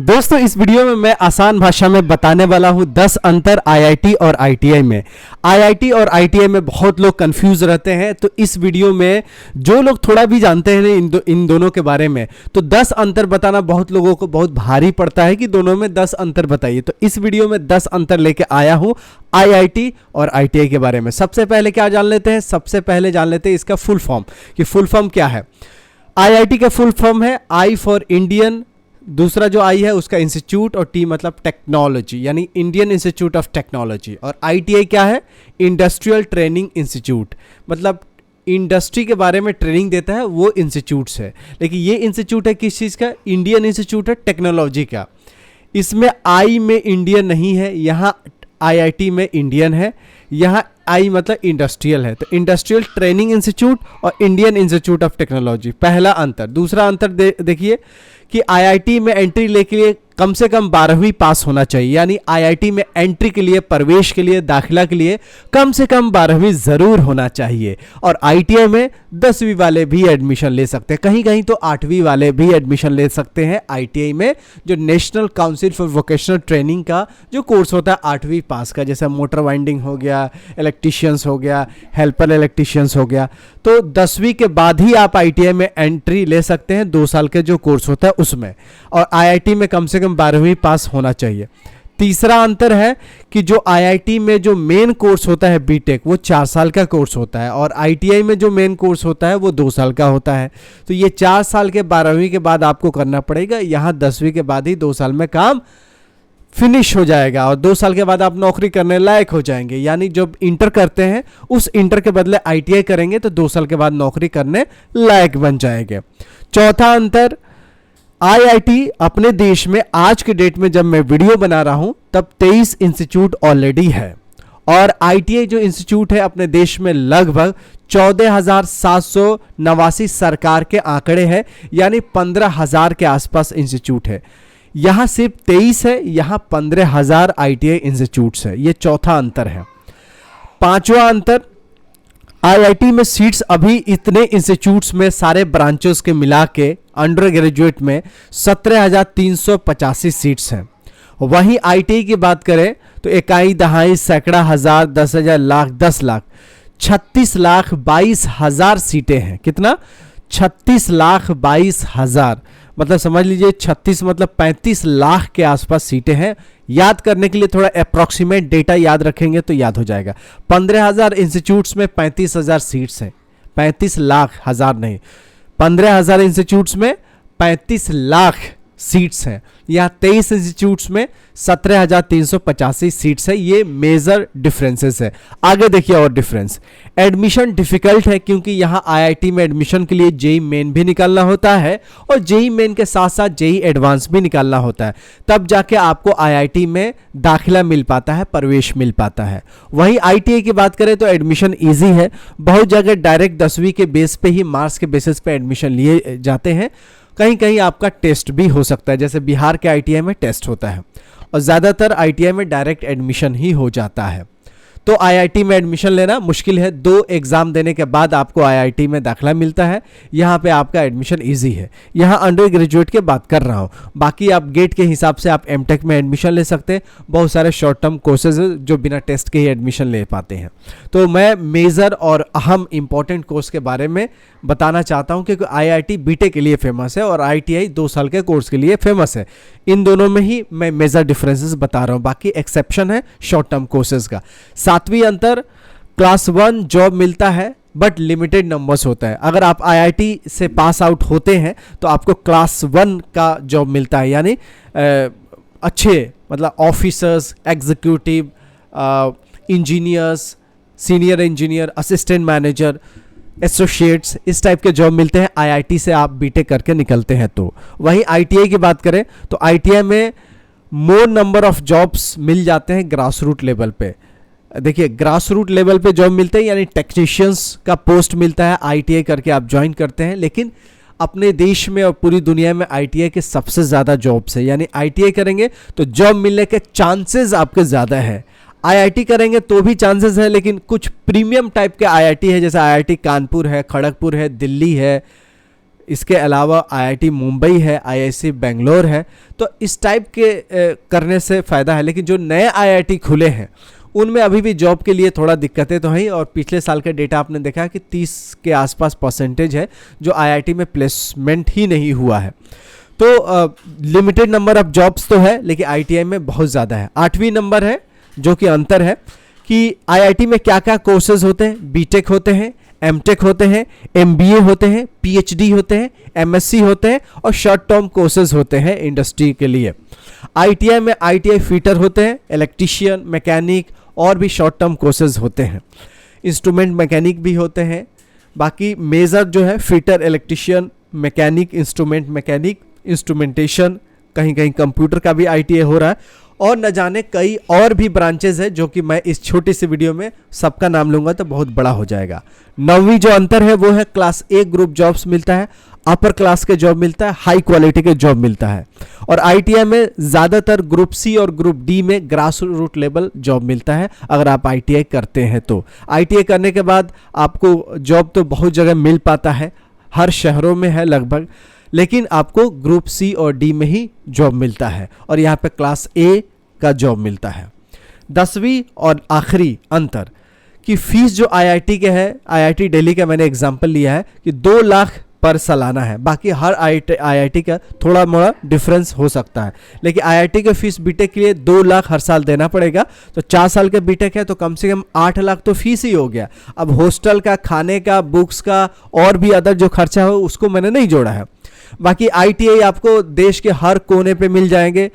दोस्तों इस वीडियो में मैं आसान भाषा में बताने वाला हूं 10 अंतर आईआईटी और आईटीआई में। आईआईटी और आईटीआई में बहुत लोग कंफ्यूज रहते हैं, तो इस वीडियो में जो लोग थोड़ा भी जानते हैं इन दोनों के बारे में, तो 10 अंतर बताना बहुत लोगों को बहुत भारी पड़ता है कि दोनों में 10 अंतर बताइए। तो इस वीडियो में 10 अंतर लेके आया हूं आईआईटी और आईटीआई के बारे में। सबसे पहले क्या जान लेते हैं, सबसे पहले जान लेते हैं इसका फुल फॉर्म कि फुल फॉर्म क्या है। आईआईटी का फुल फॉर्म है आई फॉर इंडियन, दूसरा जो आई है उसका इंस्टीट्यूट, और टी मतलब टेक्नोलॉजी यानी इंडियन इंस्टीट्यूट ऑफ टेक्नोलॉजी। और आईटीआई क्या है, इंडस्ट्रियल ट्रेनिंग इंस्टीट्यूट, मतलब इंडस्ट्री के बारे में ट्रेनिंग देता है वो इंस्टीट्यूट्स है। लेकिन ये इंस्टीट्यूट है किस चीज़ का, इंडियन इंस्टीट्यूट है टेक्नोलॉजी का। इसमें आई में इंडियन नहीं है, यहाँ आईआईटी में इंडियन है, यहाँ आई मतलब इंडस्ट्रियल है। तो इंडस्ट्रियल ट्रेनिंग इंस्टीट्यूट और इंडियन इंस्टीट्यूट ऑफ टेक्नोलॉजी, पहला अंतर। दूसरा अंतर देखिए कि आईआईटी में एंट्री लेने के लिए कम से कम 12वीं पास होना चाहिए, यानी आईआईटी में एंट्री के लिए, प्रवेश के लिए, दाखिला के लिए कम से कम 12वीं जरूर होना चाहिए। और आईटीआई में 10वीं वाले भी एडमिशन ले सकते हैं, कहीं कहीं तो 8वीं वाले भी एडमिशन ले सकते हैं आईटीआई में। जो national council for vocational training का जो कोर्स होता है 8वीं पास का, जैसे मोटर वाइंडिंग हो गया, इलेक्ट्रीशियंस हो गया, हेल्पर इलेक्ट्रीशियंस हो गया, तो 10वीं के बाद ही आप आईटीआई में एंट्री ले सकते हैं, 2 साल के जो कोर्स होता है उसमें। और आईआईटी में कम से कम 12वीं पास होना चाहिए। तीसरा अंतर है कि जो आईआईटी में जो मेन कोर्स होता है बीटेक, वो 4 साल का कोर्स होता है, और आईटीआई में जो मेन कोर्स होता है वो 2 साल का होता है। तो ये 4 साल के 12वीं के बाद आपको करना पड़ेगा, यहाँ 10वीं के बाद ही 2 साल में काम फिनिश हो जाएगा, और 2 साल के बाद आप नौकरी करने लायक हो जाएंगे। यानी जब इंटर करते हैं उस इंटर के बदले आईटीआई करेंगे तो 2 साल के बाद नौकरी करने लायक बन जाएंगे। चौथा अंतर, आईआईटी अपने देश में आज के डेट में जब मैं वीडियो बना रहा हूं तब 23 इंस्टीट्यूट ऑलरेडी है, और आईटीआई जो इंस्टीट्यूट है अपने देश में लगभग 14,789 सरकार के आंकड़े हैं, यानी 15,000 के आसपास इंस्टीट्यूट है। यहां सिर्फ 23 है, यहां 15,000 आईटीआई इंस्टीट्यूट्स है। ये चौथा अंतर है। पांचवा अंतर, आईआईटी में सीट्स अभी इतने इंस्टीट्यूट्स में सारे ब्रांचेस के मिला के अंडर ग्रेजुएट में 17,385 सीट्स हैं। वहीं आईटीआई की बात करें तो इकाई, दहाई, सैकड़ा, हजार, 10,000, लाख, 10 लाख, 36,22,000 सीटें हैं। कितना, 36,22,000, मतलब समझ लीजिए 36 मतलब 35 लाख के आसपास सीटें हैं। याद करने के लिए थोड़ा अप्रॉक्सीमेट डेटा याद रखेंगे तो याद हो जाएगा। 15,000 इंस्टीट्यूट्स में 35,000 सीट्स हैं, 35 लाख, हजार नहीं, 15,000 इंस्टीट्यूट्स में 35 लाख सीट्स हैं। यहाँ 23 इंस्टीट्यूट्स में 17,385 सीट्स है। ये मेजर डिफरेंसेस है। आगे देखिए और डिफरेंस, एडमिशन डिफिकल्ट है क्योंकि यहाँ आईआईटी में एडमिशन के लिए जेई मेन भी निकालना होता है, और जेई मेन के साथ साथ जेई एडवांस भी निकालना होता है, तब जाके आपको आईआईटी में दाखिला मिल पाता है, प्रवेश मिल पाता है। वहीं आईटीआई की बात करें तो एडमिशन ईजी है, बहुत जगह डायरेक्ट 10वीं के बेस पे ही, मार्क्स के बेसिस पे एडमिशन लिए जाते हैं। कहीं कहीं आपका टेस्ट भी हो सकता है, जैसे बिहार के आईटीआई में टेस्ट होता है, और ज़्यादातर आईटीआई में डायरेक्ट एडमिशन ही हो जाता है। तो आईआईटी में एडमिशन लेना मुश्किल है, 2 एग्जाम देने के बाद आपको आईआईटी में दाखिला मिलता है। यहाँ पे आपका एडमिशन इजी है। यहाँ अंडर ग्रेजुएट की बात कर रहा हूँ, बाकी आप गेट के हिसाब से आप एमटेक में एडमिशन ले सकते हैं। बहुत सारे शॉर्ट टर्म कोर्सेज जो बिना टेस्ट के ही एडमिशन ले पाते हैं। तो मैं मेजर और अहम इंपॉर्टेंट कोर्स के बारे में बताना चाहता हूँ, क्योंकि आईआईटी बीटेक के लिए फेमस है और आईटीआई 2 साल के कोर्स के लिए फेमस है। इन दोनों में ही मैं मेजर डिफरेंसेस बता रहा हूँ, बाकी एक्सेप्शन है शॉर्ट टर्म कोर्सेज का। 7वीं अंतर, क्लास 1 जॉब मिलता है बट लिमिटेड नंबर्स होता है। अगर आप आईआईटी से पास आउट होते हैं तो आपको क्लास 1 का जॉब मिलता है, यानी अच्छे मतलब officers, executive, engineers, senior engineer, assistant manager, associates, इस टाइप के जॉब मिलते हैं आईआईटी से आप बीटेक करके निकलते हैं तो। वहीं आईटीआई की बात करें तो आईटीआई में मोर नंबर ऑफ जॉब्स मिल जाते हैं ग्रास रूट लेवल पे। देखिए ग्रास रूट लेवल पे जॉब मिलते हैं, यानी टेक्नीशियंस का पोस्ट मिलता है, आईटीआई करके आप ज्वाइन करते हैं। लेकिन अपने देश में और पूरी दुनिया में आईटीआई के सबसे ज़्यादा जॉब्स है, यानी आईटीआई करेंगे तो जॉब मिलने के चांसेस आपके ज़्यादा है। आईआईटी करेंगे तो भी चांसेस है, लेकिन कुछ प्रीमियम टाइप के आईआईटी है, जैसे आईआईटी कानपुर है, खड़गपुर है, दिल्ली है, इसके अलावा IIT मुंबई है, IIC बेंगलोर है। तो इस टाइप के करने से फ़ायदा है। लेकिन जो नए IIT खुले हैं उनमें अभी भी जॉब के लिए थोड़ा दिक्कतें तो हैं, और पिछले साल का डेटा आपने देखा कि 30 के आसपास परसेंटेज है जो IIT में प्लेसमेंट ही नहीं हुआ है। तो लिमिटेड नंबर ऑफ जॉब्स तो है, लेकिन ITI में बहुत ज़्यादा है। 8वीं नंबर है जो कि अंतर है कि IIT में क्या क्या कोर्सेज होते हैं। बीटेक होते हैं, एमटेक होते हैं, MBA होते हैं, PhD होते हैं, MSc होते हैं, और शॉर्ट टर्म कोर्सेज होते हैं इंडस्ट्री के लिए। ITI में ITI फिटर होते हैं, इलेक्ट्रीशियन, मैकेनिक और भी शॉर्ट टर्म कोर्सेज होते हैं। इंस्ट्रूमेंट मैकेनिक भी होते हैं। बाकी मेजर जो है fitter, electrician, mechanic, instrument mechanic, instrumentation, कहीं कहीं कंप्यूटर का भी ITI हो रहा है, और न जाने कई और भी ब्रांचेज है जो कि मैं इस छोटी सी वीडियो में सबका नाम लूंगा तो बहुत बड़ा हो जाएगा। 9वीं जो अंतर है वो है क्लास A ग्रुप जॉब्स मिलता है, अपर क्लास के जॉब मिलता है, हाई क्वालिटी के जॉब मिलता है। और ITI में ज़्यादातर ग्रुप C और ग्रुप D में ग्रास रूट लेवल जॉब मिलता है अगर आप ITI करते हैं तो। ITI करने के बाद आपको जॉब तो बहुत जगह मिल पाता है, हर शहरों में है लगभग, लेकिन आपको ग्रुप C और D में ही जॉब मिलता है, और यहाँ पे क्लास A का जॉब मिलता है। 10वीं और आखिरी अंतर कि फीस जो IIT के है, IIT दिल्ली का मैंने एग्जांपल लिया है कि 2 लाख पर सालाना है। बाकी हर IIT का थोड़ा मोड़ा डिफरेंस हो सकता है, लेकिन IIT के फीस बीटेक के लिए 2 लाख हर साल देना पड़ेगा। तो 4 साल के बीटेक है तो कम से कम 8 लाख तो फीस ही हो गया। अब हॉस्टल का, खाने का, बुक्स का और भी अदर जो खर्चा हो उसको मैंने नहीं जोड़ा है। बाकी ITI आपको देश के हर कोने पे मिल जाएंगे,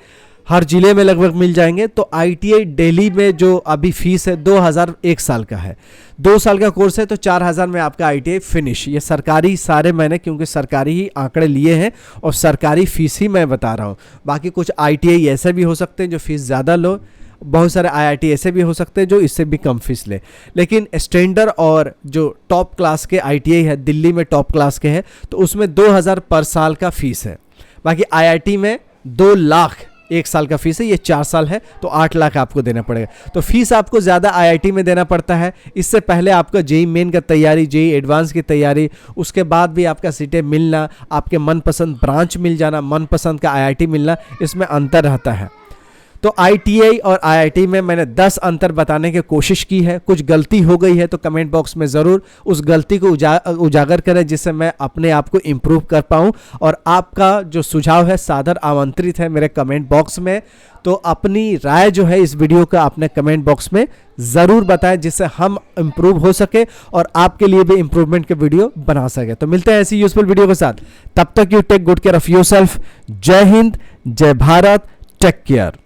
हर जिले में लगभग मिल जाएंगे। तो ITI दिल्ली में जो अभी फीस है 2000 1 साल का है, 2 साल का कोर्स है तो 4000 में आपका ITI फिनिश। ये सरकारी सारे मैंने क्योंकि सरकारी ही आंकड़े लिए हैं और सरकारी फीस ही मैं बता रहा हूँ। बाकी कुछ ITI ऐसे भी हो सकते हैं जो फीस ज़्यादा लो, बहुत सारे IIT ऐसे भी हो सकते हैं जो इससे भी कम फीस ले। लेकिन स्टैंडर्ड और जो टॉप क्लास के ITI है, दिल्ली में टॉप क्लास के हैं, तो उसमें 2000 पर साल का फीस है। बाकी IIT में 2 लाख 1 साल का फीस है, ये 4 साल है तो 8 लाख आपको देना पड़ेगा। तो फीस आपको ज़्यादा IIT में देना पड़ता है। इससे पहले आपका JEE मेन का तैयारी, JEE एडवांस की तैयारी, उसके बाद भी आपका सीटें मिलना, आपके मनपसंद ब्रांच मिल जाना, मनपसंद का IIT मिलना, इसमें अंतर रहता है। तो ITI और IIT में मैंने 10 अंतर बताने की कोशिश की है। कुछ गलती हो गई है तो कमेंट बॉक्स में ज़रूर उस गलती को उजागर करें, जिससे मैं अपने आप को इम्प्रूव कर पाऊँ। और आपका जो सुझाव है सादर आमंत्रित है मेरे कमेंट बॉक्स में। तो अपनी राय जो है इस वीडियो का अपने कमेंट बॉक्स में ज़रूर बताएं, जिससे हम इम्प्रूव हो सके और आपके लिए भी इम्प्रूवमेंट के वीडियो बना सके। तो मिलते हैं ऐसी यूजफुल वीडियो के साथ, तब तक you take good care of yourself. जय हिंद, जय भारत, टेक केयर।